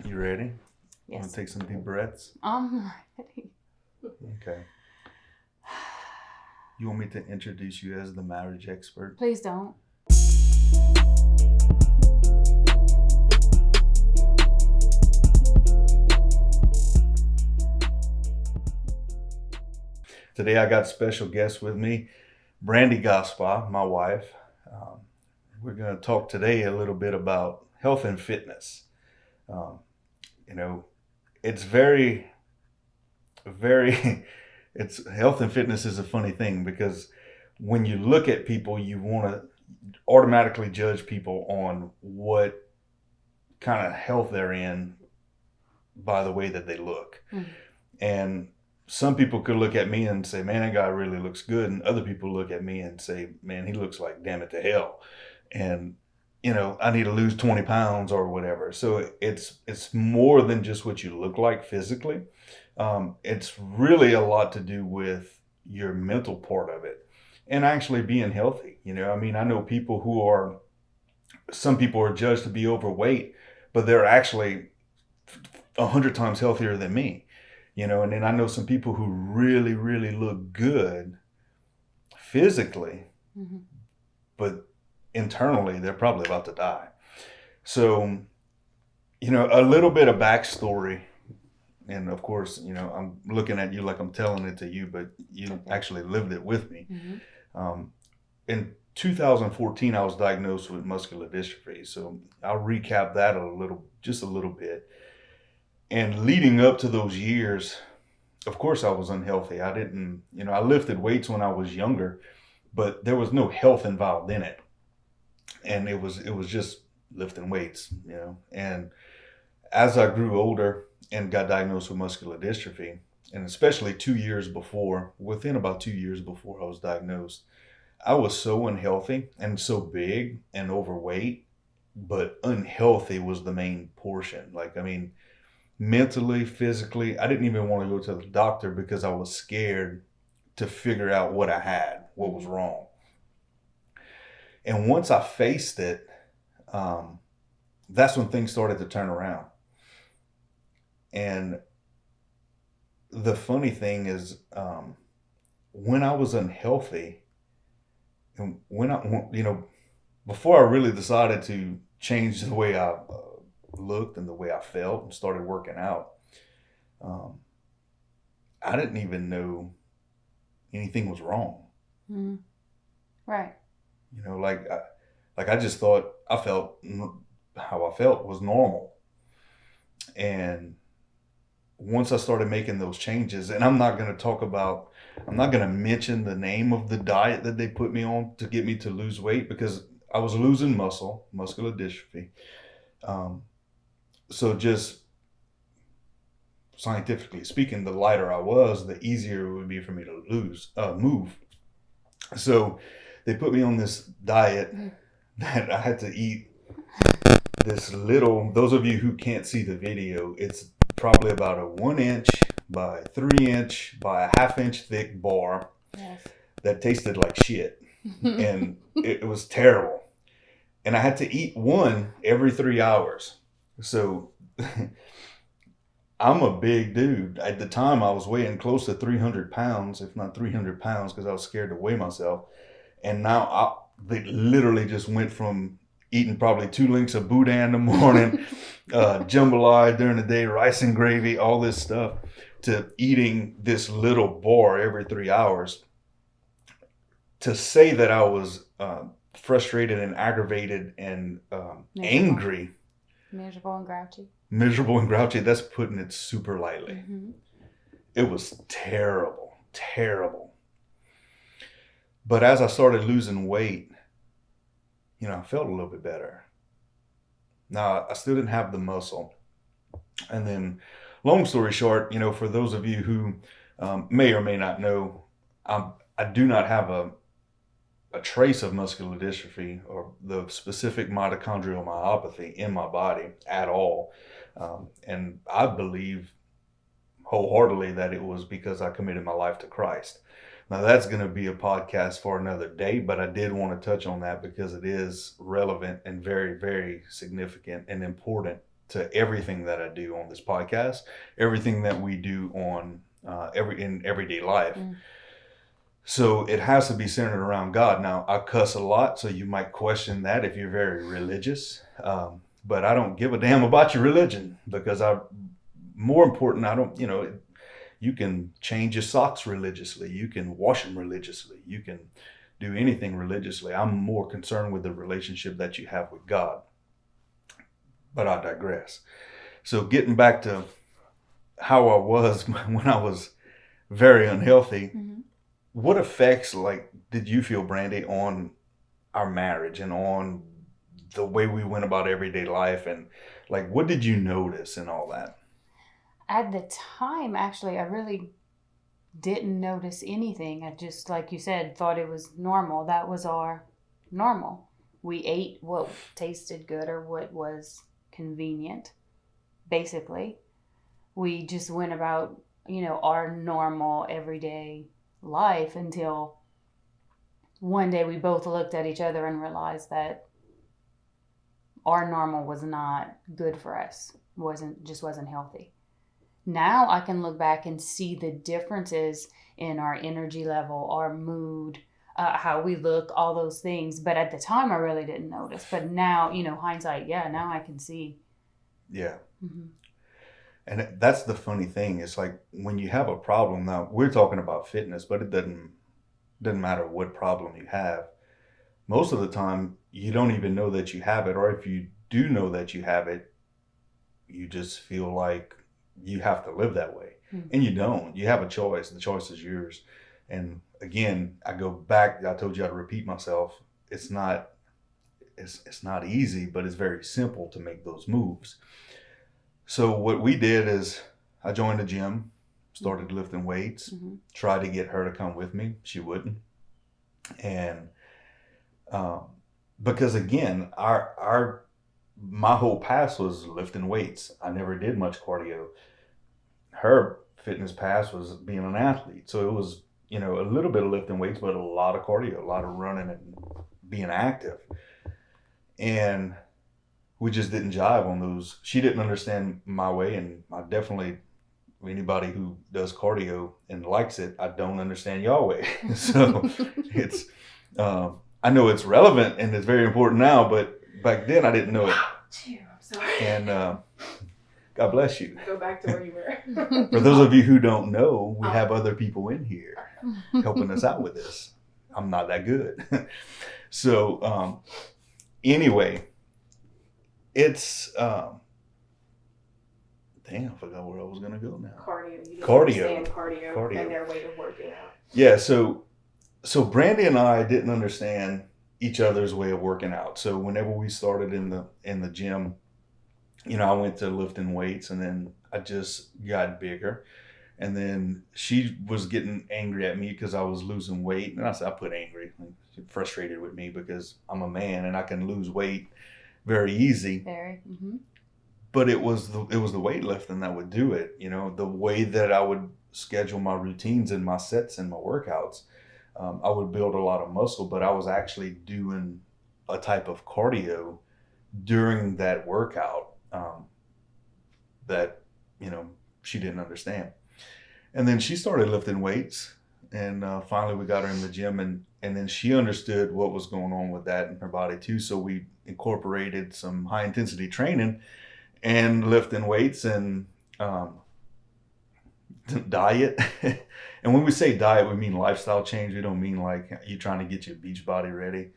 You ready? Yes. Want to take some deep breaths? I'm ready. Okay. You want me to introduce you as the marriage expert? Please don't. Today I got special guests with me, Brandy Gaspar, my wife. Um, we're going to talk today a little bit about health and fitness. Um, you know, it's very, it's health and fitness is a funny thing because when you look at people, you want to automatically judge people on what kind of health they're in by the way that they look. Mhm. And some people could look at me and say, man, that guy really looks good. And other people look at me and say, man, he looks like damn it to hell. And, I need to lose 20 pounds or whatever. So it's more than just what you look like physically. It's really a lot to do with your mental part of it and actually being healthy. I know people some people are judged to be overweight, but they're actually 100 times healthier than me. And then I know some people who really, really look good physically, Mhm. but internally they're probably about to die. So, a little bit of backstory. And of course, I'm looking at you like I'm telling it to you, but you Okay. actually lived it with me. Mhm. Um, in 2014, I was diagnosed with muscular dystrophy. So I'll recap that just a little bit. And leading up to those years, of course, I was unhealthy. I didn't, I lifted weights when I was younger, but there was no health involved in it. And it was just lifting weights. And as I grew older and got diagnosed with muscular dystrophy, and especially within about 2 years before I was diagnosed, I was so unhealthy and so big and overweight, but unhealthy was the main portion. Mentally, physically, I didn't even want to go to the doctor because I was scared to figure out what I had, what was wrong. And once I faced it, um, that's when things started to turn around. And the funny thing is, when I was unhealthy, and before I really decided to change the way I looked and the way I felt and started working out, um, I didn't even know anything was wrong. Mhm. Right. I just thought how I felt was normal. And once I started making those changes, and I'm not going to mention the name of the diet that they put me on to get me to lose weight because I was losing muscular dystrophy. Um, so just scientifically speaking, the lighter I was, the easier it would be for me to move. So they put me on this diet that I had to eat those of you who can't see the video, it's probably about a 1 inch by 3 inch by a half-inch thick bar Yes. that tasted like shit. And it was terrible. And I had to eat one every 3 hours. So I'm a big dude. At the time, I was weighing close to 300 pounds, if not 300 pounds, because I was scared to weigh myself. And now they literally just went from eating probably 2 links of boudin in the morning, jambalaya during the day, rice and gravy, all this stuff, to eating this little bar every 3 hours. To say that I was frustrated and aggravated and angry, Miserable and grouchy. miserable and grouchy, that's putting it super lightly. Mm-hmm. It was terrible, terrible. But as I started losing weight, I felt a little bit better. Now, I still didn't have the muscle. And then, long story short, for those of you who may or may not know, I do not have a trace of muscular dystrophy or the specific mitochondrial myopathy in my body at all. And I believe wholeheartedly that it was because I committed my life to Christ. Now, that's going to be a podcast for another day, but I did want to touch on that because it is relevant and very, very significant and important to everything that I do on this podcast, everything that we do on in everyday life. Mm. So it has to be centered around God. Now, I cuss a lot, so you might question that if you're very religious. But I don't give a damn about your religion, because more important, I don't, you can change your socks religiously. You can wash them religiously. You can do anything religiously. I'm more concerned with the relationship that you have with God. But I digress. So getting back to how I was when I was very unhealthy, Mm-hmm. what effects did you feel, Brandy, on our marriage and on the way we went about everyday life, and what did you notice and all that? At the time, actually, I really didn't notice anything. I just, like you said, thought it was normal. That was our normal. We ate what tasted good or what was convenient, basically. We just went about, our normal everyday life until one day we both looked at each other and realized that our normal was not good for us. Wasn't healthy. Now I can look back and see the differences in our energy level, our mood, how we look, all those things. But at the time, I really didn't notice. But now, hindsight, now I can see. Yeah. Mm-hmm. And that's the funny thing. It's like when you have a problem, now we're talking about fitness, but it doesn't matter what problem you have. Most of the time, you don't even know that you have it. Or if you do know that you have it, you just feel like you have to live that way. Mm-hmm. And you don't. You have a choice. The choice is yours. And again, I go back. I told you I'd repeat myself. It's not easy, but it's very simple to make those moves. So what we did is I joined the gym, started lifting weights, Mm-hmm. tried to get her to come with me. She wouldn't. And because again, my whole past was lifting weights. I never did much cardio. Her fitness past was being an athlete. So it was, a little bit of lifting weights, but a lot of cardio, a lot of running and being active. And we just didn't jive on those. She didn't understand my way, and I definitely, anybody who does cardio and likes it, I don't understand y'all way. So it's, I know it's relevant and it's very important now, but back then I didn't know it. I'm sorry. And God bless you. Go back to where you were. For those of you who don't know, we have other people in here helping us out with this. I'm not that good. So anyway, it's damn, I forgot where I was gonna go now. Cardio. You didn't Cardio. understand cardio and their way of working out. Yeah, so Brandy and I didn't understand each other's way of working out. So whenever we started in the gym, I went to lifting weights, and then I just got bigger. And then she was getting angry at me because I was losing weight. And I put angry, frustrated with me because I'm a man and I can lose weight very easy. Very. Mm-hmm. But it was the weightlifting that would do it. The way that I would schedule my routines and my sets and my workouts, I would build a lot of muscle, but I was actually doing a type of cardio during that workout that she didn't understand. And then she started lifting weights, and finally we got her in the gym, and then she understood what was going on with that in her body too. So we incorporated some high intensity training and lifting weights and diet. And when we say diet, we mean lifestyle change. We don't mean like you trying to get your beach body ready,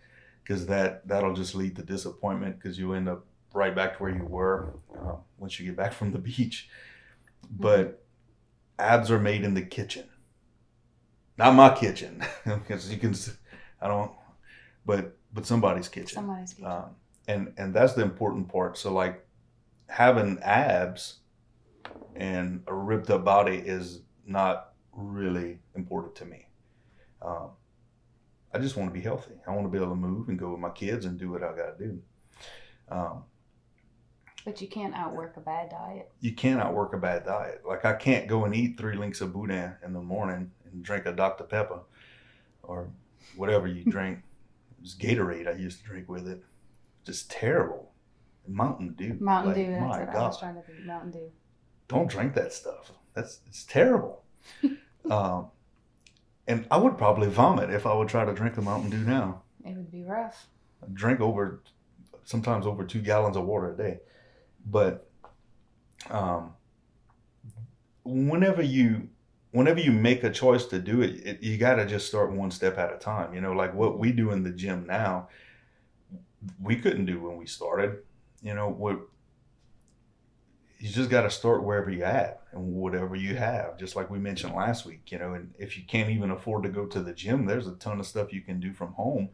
because that'll just lead to disappointment, because you end up right back to where you were once you get back from the beach. But abs are made in the kitchen, not my kitchen, because but somebody's kitchen. Somebody's kitchen. And that's the important part. So like having abs and a ripped up body is not really important to me. I just want to be healthy. I want to be able to move and go with my kids and do what I got to do. But you can't outwork a bad diet. You can't outwork a bad diet. Like I can't go and eat 3 links of boudin in the morning and drink a Dr. Pepper or whatever you drink. It was Gatorade I used to drink with it. Just terrible. Mountain Dew. Mountain Like, Dew, that's my what I God. was trying to think. Mountain Dew. Don't drink that stuff. It's terrible. And I would probably vomit if I would try to drink a Mountain Dew now. It would be rough. I drink sometimes over 2 gallons of water a day. But whenever you make a choice to do it, you got to just start one step at a time. You know, like what we do in the gym now, we couldn't do when we started. You know, you just got to start wherever you're at and whatever you have, just like we mentioned last week, you know. And if you can't even afford to go to the gym, there's a ton of stuff you can do from home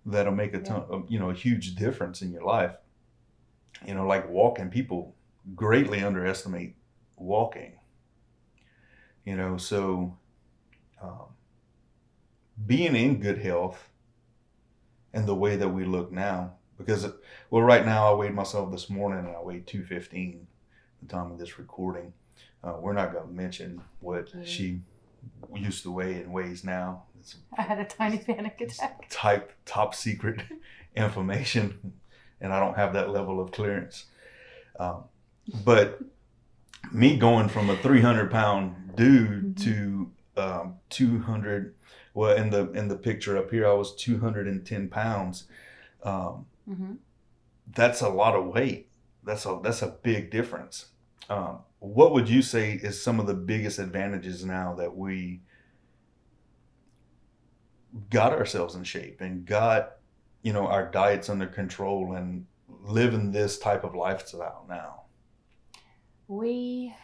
that'll make a huge difference in your life. You know, like walking. People greatly underestimate walking. You know, so being in good health and the way that we look now, because, right now I weighed myself this morning and I weighed 215 at the time of this recording. We're not going to mention what she used to weigh and weighs now. I had a tiny panic attack. Top secret information, and I don't have that level of clearance. But me going from a 300-pound dude to 200, well, in the picture up here, I was 210 pounds. That's a lot of weight. That's a big difference. What would you say is some of the biggest advantages now that we got ourselves in shape and got, our diets under control and living this type of lifestyle now? We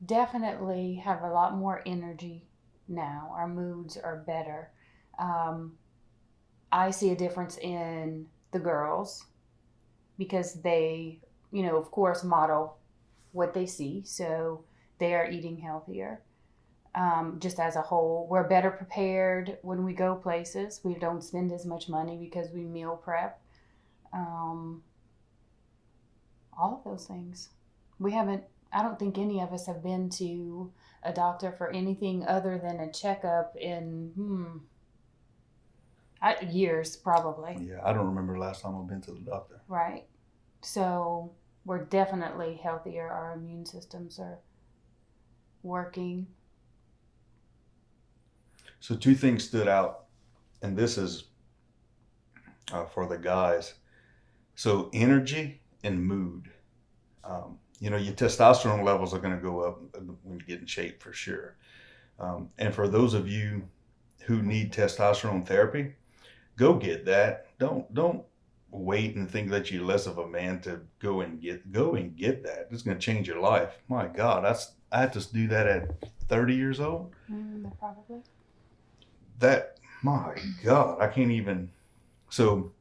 definitely have a lot more energy now. Our moods are better. I see a difference in the girls because they, of course, model what they see. So they are eating healthier. Just as a whole, we're better prepared when we go places. We don't spend as much money because we meal prep. All of those things. I don't think any of us have been to a doctor for anything other than a checkup in years, probably. Yeah, I don't remember the last time I've been to the doctor. Right. So we're definitely healthier. Our immune systems are working. So 2 things stood out, and this is for the guys. So energy and mood. Your testosterone levels are going to go up when you get in shape, for sure. And for those of you who need testosterone therapy, go get that. Don't wait and think that you're less of a man to go and get that. It's going to change your life. My God, I had to do that at 30 years old. Probably. My God, I can't even. So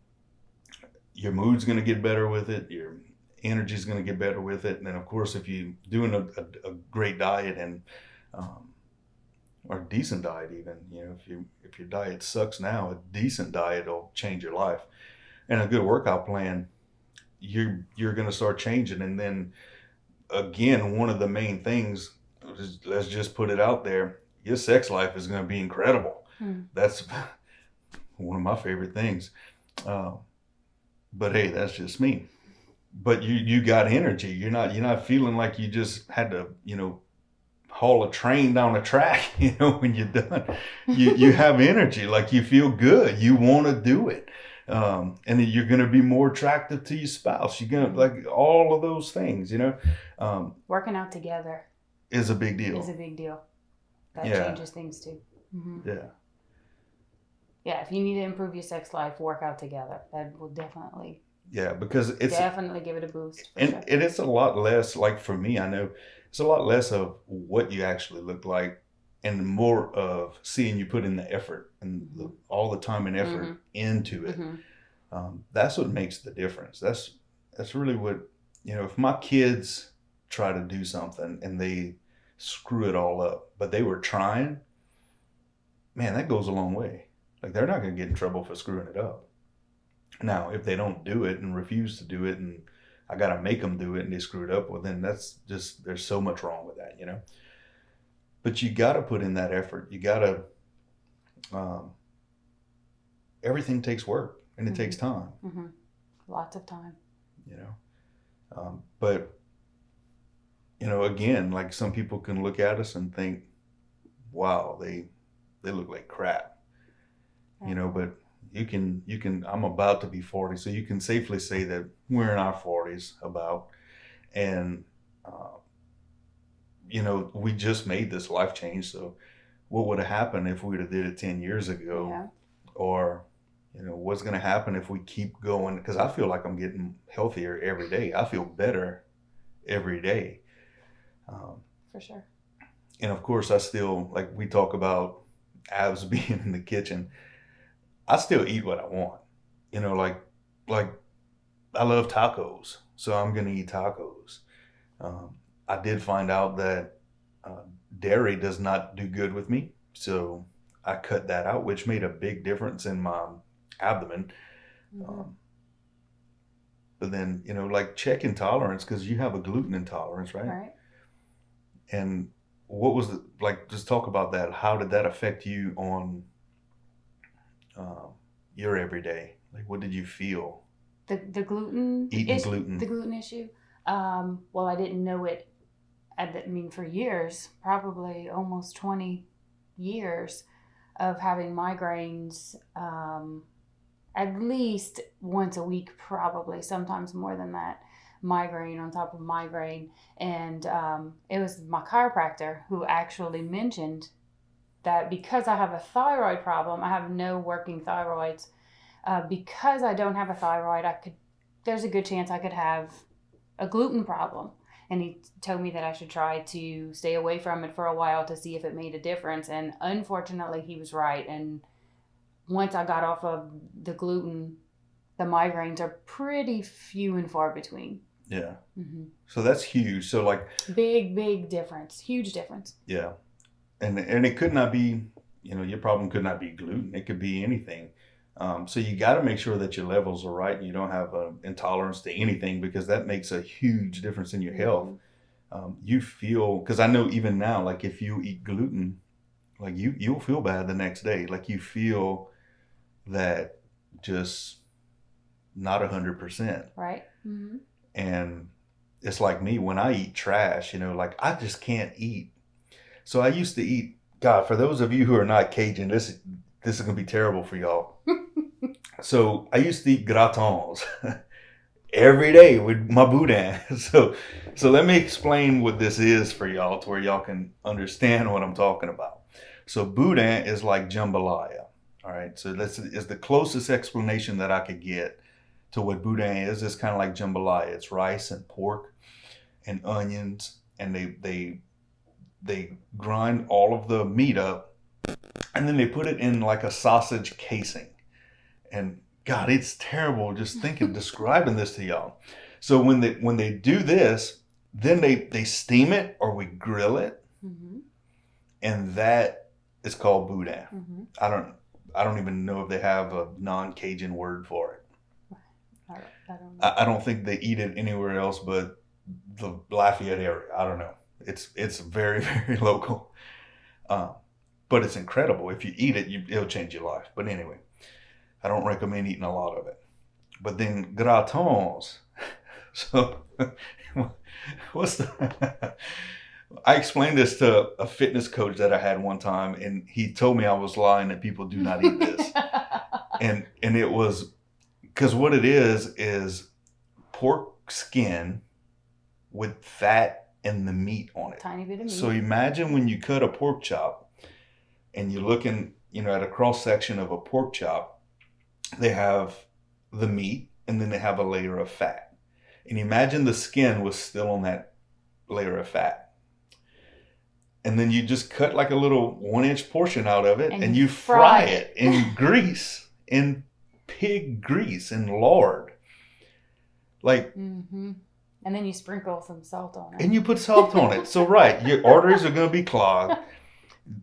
your mood's going to get better with it. Your energy's going to get better with it. And then, of course, if you're doing a great diet and or a decent diet, even, if your diet sucks now, a decent diet will change your life. And a good workout plan, you're going to start changing. And then again, one of the main things, let's just put it out there, your sex life is going to be incredible. That's one of my favorite things. But hey, that's just me. But you got energy. You're not feeling like you just had to, haul a train down a track, when you're done. You have energy, like you feel good. You want to do it. And then you're going to be more attractive to your spouse. You're going to like all of those things, Working out together is a big deal. That changes things too. Yeah, if you need to improve your sex life, work out together. That will definitely. Yeah, because it's definitely give it a boost. And it's a lot less, like for me, I know it's a lot less of what you actually look like and more of seeing you put in the effort and all the time and effort into it. That's what makes the difference. That's really what, if my kids try to do something and they screw it all up, but they were trying, man, that goes a long way. Like, they're not going to get in trouble for screwing it up. Now, if they don't do it and refuse to do it and I got to make them do it and they screw it up, well, then that's just, there's so much wrong with that, But you got to put in that effort. You got to, everything takes work and it takes time. Lots of time. you know. But you know, again, like some people can look at us and think, wow, they look like crap, you know. But you can I'm about to be 40, so you can safely say that we're in our 40s about. And you know, we just made this life change. So what would have happened if we would have did it 10 years ago? Yeah. Or you know, what's going to happen if we keep going? Because I feel like I'm getting healthier every day. I feel better every day. For sure. And of course, I still, like we talk about abs being in the kitchen, I still eat what I want. You know, like I love tacos, so I'm going to eat tacos. I did find out that dairy does not do good with me, so I cut that out, which made a big difference in my abdomen. Mm-hmm. But then, you know, like check intolerance, because you have a gluten intolerance, right? Right. And what was the, like, just talk about that. How did that affect you on your everyday? Like, what did you feel? The gluten Eating gluten. The gluten issue. Well, I didn't know it. I mean, for years, probably almost 20 years of having migraines, at least once a week, probably, sometimes more than that, migraine on top of migraine. And it was my chiropractor who actually mentioned that because I have a thyroid problem, I have no working thyroids. Because I don't have a thyroid, there's a good chance I could have a gluten problem. And he told me that I should try to stay away from it for a while to see if it made a difference. And unfortunately, he was right. And once I got off of the gluten, the migraines are pretty few and far between. Yeah. Mm-hmm. So that's huge. So like big difference, huge difference. Yeah. And it could not be, you know, your problem could not be gluten. It could be anything. So you got to make sure that your levels are right and you don't have an intolerance to anything, because that makes a huge difference in your health. You feel, because I know even now, like if you eat gluten, like you'll feel bad the next day. Like you feel that just not 100%. Right. Mm-hmm. And it's like me when I eat trash, you know, like I just can't eat. So I used to eat, God, for those of you who are not Cajun, this is going to be terrible for y'all. So I used to eat gratons every day with my boudin. So let me explain what this is for y'all to where y'all can understand what I'm talking about. So boudin is like jambalaya. All right. So this is the closest explanation that I could get to what boudin is. It's kind of like jambalaya. It's rice and pork and onions, and they grind all of the meat up, and then they put it in like a sausage casing. And God, it's terrible just thinking, describing this to y'all. So when they do this, then they steam it or we grill it, Mm-hmm. and that is called boudin. Mm-hmm. I don't even know if they have a non-Cajun word for it. I don't know. I don't think they eat it anywhere else but the Lafayette area. I don't know. It's very, very local. But it's incredible. If you eat it, it'll change your life. But anyway, I don't recommend eating a lot of it. But then gratons. So what's the... I explained this to a fitness coach that I had one time, and he told me I was lying, that people do not eat this. and it was because what it is pork skin with fat and the meat on it. Tiny bit of meat. So imagine when you cut a pork chop and you're looking, you know, at a cross section of a pork chop, they have the meat and then they have a layer of fat. And imagine the skin was still on that layer of fat. And then you just cut like a little 1-inch portion out of it and you fry it in grease, in pig grease and lard. Like, mm-hmm. And then you sprinkle some salt on it. And you put salt on it. So right, your arteries are going to be clogged,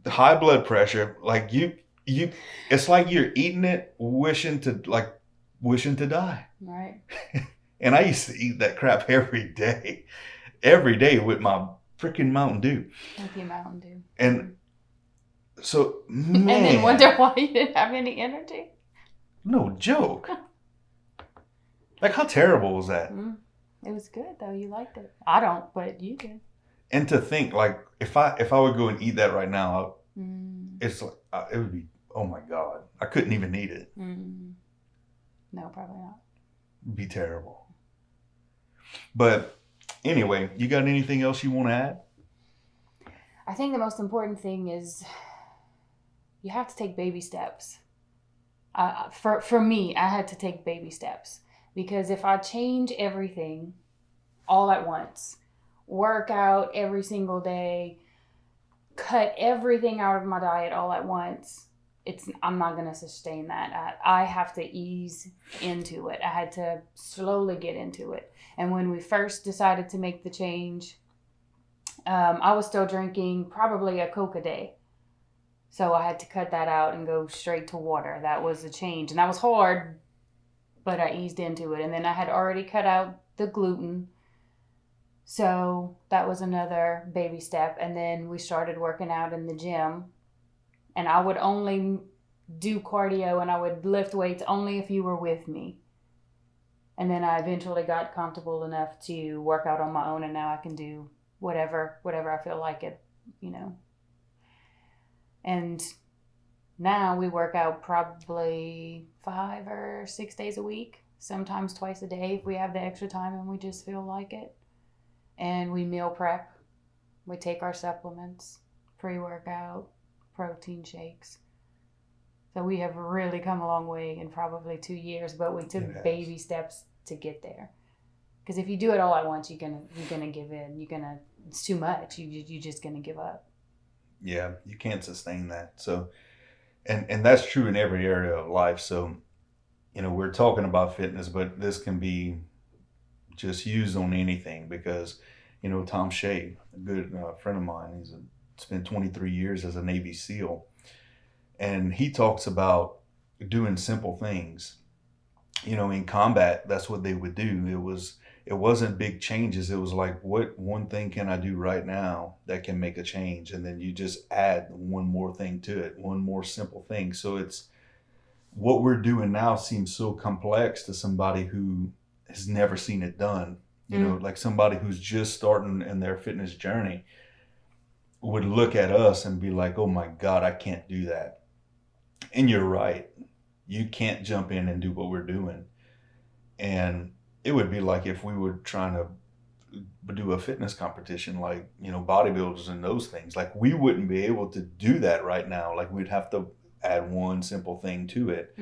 high blood pressure. Like you, it's like you're eating it, wishing to die. Right. And I used to eat that crap every day with my freaking Mountain Dew. With your Mountain Dew. And so, man. And then wonder why you didn't have any energy. No joke. Like, how terrible was that? It was good though. You liked it. I don't, but you did. And to think, like, if I would go and eat that right now, it's like it would be, oh my God, I couldn't even eat it. No, probably not. It'd be terrible. But anyway, you got anything else you want to add? I think the most important thing is you have to take baby steps. For me, I had to take baby steps, because if I change everything all at once, work out every single day, cut everything out of my diet all at once, I'm not going to sustain that. I have to ease into it. I had to slowly get into it. And when we first decided to make the change, I was still drinking probably a Coke a day. So I had to cut that out and go straight to water. That was a change. And that was hard, but I eased into it. And then I had already cut out the gluten. So that was another baby step. And then we started working out in the gym. And I would only do cardio and I would lift weights only if you were with me. And then I eventually got comfortable enough to work out on my own. And now I can do whatever I feel like it, you know. And now we work out probably 5 or 6 days a week, sometimes twice a day if we have the extra time and we just feel like it. And we meal prep. We take our supplements, pre-workout, protein shakes. So we have really come a long way in probably 2 years, but we took baby steps to get there. Because if you do it all at once, you're gonna give in. It's too much. You're just gonna give up. Yeah, you can't sustain that. So, and that's true in every area of life. So, you know, we're talking about fitness, but this can be just used on anything, because, you know, Tom Shea, a good friend of mine, he's spent 23 years as a Navy SEAL, and he talks about doing simple things. You know, in combat, that's what they would do. It wasn't big changes. It was like, what one thing can I do right now that can make a change? And then you just add one more thing to it, one more simple thing. So it's what we're doing now seems so complex to somebody who has never seen it done. You know, like somebody who's just starting in their fitness journey would look at us and be like, oh my God, I can't do that. And you're right. You can't jump in and do what we're doing. And it would be like if we were trying to do a fitness competition, like, you know, bodybuilders and those things. Like, we wouldn't be able to do that right now. Like, we'd have to add one simple thing to it.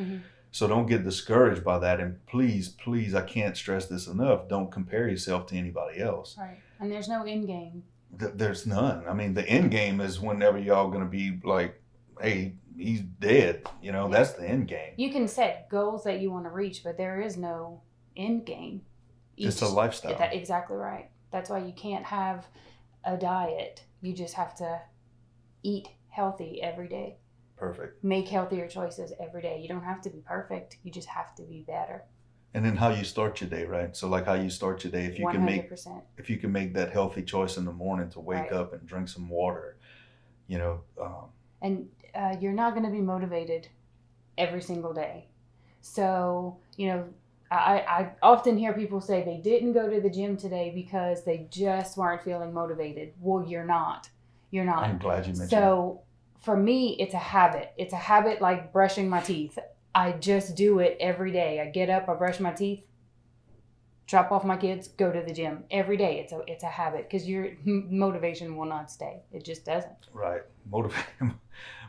So don't get discouraged by that. And please, I can't stress this enough. Don't compare yourself to anybody else. Right. And there's no end game. There's none. I mean, the end game is whenever y'all going to be like, hey, he's dead. You know, that's the end game. You can set goals that you want to reach, but there is no end game. It's a lifestyle. Exactly right. That's why you can't have a diet. You just have to eat healthy every day. Perfect. Make healthier choices every day. You don't have to be perfect. You just have to be better. And then how you start your day, right? So like how you start your day, if you 100%. can make that healthy choice in the morning to wake up and drink some water, you know. And you're not going to be motivated every single day. So, you know, I often hear people say they didn't go to the gym today because they just weren't feeling motivated. Well, you're not. You're not. I'm glad you mentioned that. So for me, it's a habit. It's a habit like brushing my teeth. I just do it every day. I get up, I brush my teeth, drop off my kids, go to the gym every day. It's a habit, because your motivation will not stay. It just doesn't. Right.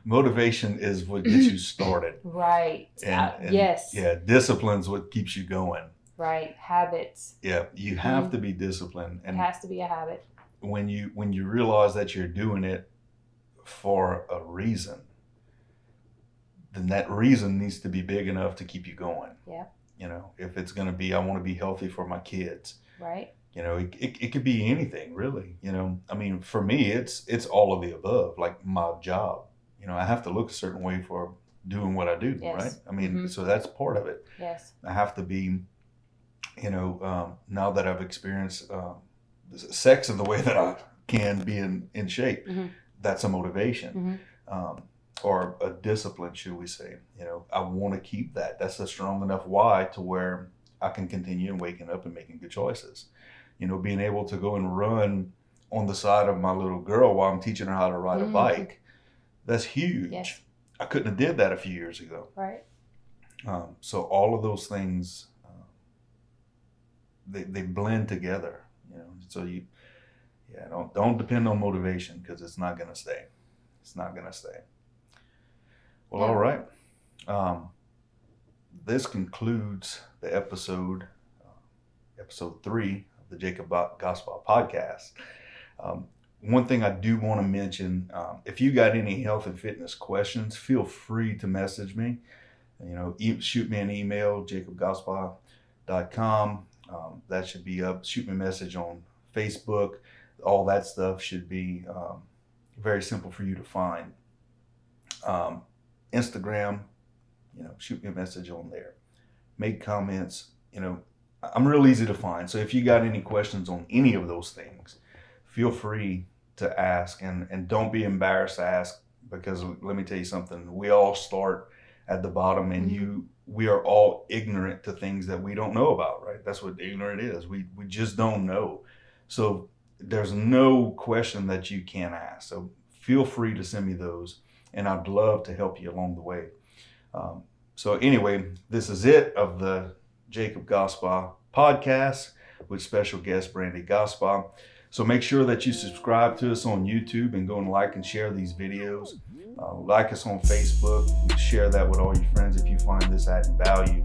Motivation is what gets you started. Right. And yes. Yeah. Discipline's what keeps you going. Right. Habits. Yeah. You have to be disciplined. And it has to be a habit. When you realize that you're doing it for a reason, then that reason needs to be big enough to keep you going. Yeah. You know, if it's going to be, I want to be healthy for my kids. Right. You know, it could be anything, really. You know, I mean, for me, it's all of the above. Like my job, you know, I have to look a certain way for doing what I do, right? I mean, so that's part of it. Yes. I have to be, you know, now that I've experienced sex in the way that I can be in shape, that's a motivation. Or a discipline, should we say. You know, I want to keep that. That's a strong enough why to where I can continue and waking up and making good choices. You know, being able to go and run on the side of my little girl while I'm teaching her how to ride a bike, that's huge. Yes. I couldn't have did that a few years ago. Right. So all of those things, they blend together, you know. So don't depend on motivation, because it's not gonna stay. It's not gonna stay. Well, Yeah. all right. This concludes the episode 3 of the Jacob Gospel Podcast. One thing I do want to mention, if you got any health and fitness questions, feel free to message me. You know, shoot me an email, jacobgospel.com. That should be up. Shoot me a message on Facebook. All that stuff should be very simple for you to find. Instagram, you know, shoot me a message on there. Make comments. You know, I'm real easy to find. So if you got any questions on any of those things, feel free to ask, and don't be embarrassed to ask, because let me tell you something. We all start at the bottom, and we are all ignorant to things that we don't know about, right? That's what ignorant is. We just don't know. So there's no question that you can't ask. So feel free to send me those, and I'd love to help you along the way. So anyway, this is it of the Jacob Gospel Podcast with special guest Brandy Gospel. So make sure that you subscribe to us on YouTube and go and like and share these videos. Like us on Facebook. Share that with all your friends if you find this adding value.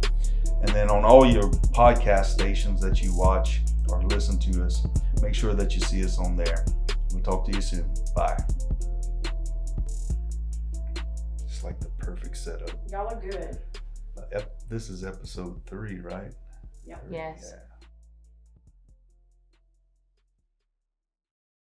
And then on all your podcast stations that you watch or listen to us, make sure that you see us on there. We'll talk to you soon. Bye. It's like the perfect setup. Y'all are good. This is episode 3, right? Yeah. Yes. Yeah.